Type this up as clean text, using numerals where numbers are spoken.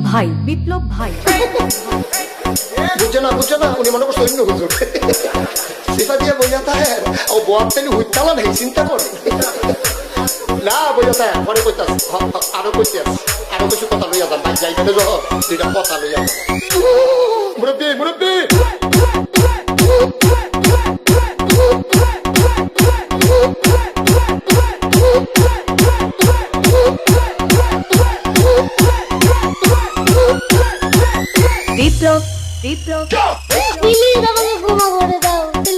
ভাই, বিপ্লব ভাই। বুঝছে না উনি মনে করছে অন্য হুজুর সেটা দিয়ে বইয়া থাকে ও বয়ার তেলি হুইতালা নেই চিন্তা করে না বইয়া থাকে পরে কইতে আরো কইতে আরো কিছু কথা লইয়া যান ভাই যাইবে না দুইটা কথা লইয়া যান মুরব্বী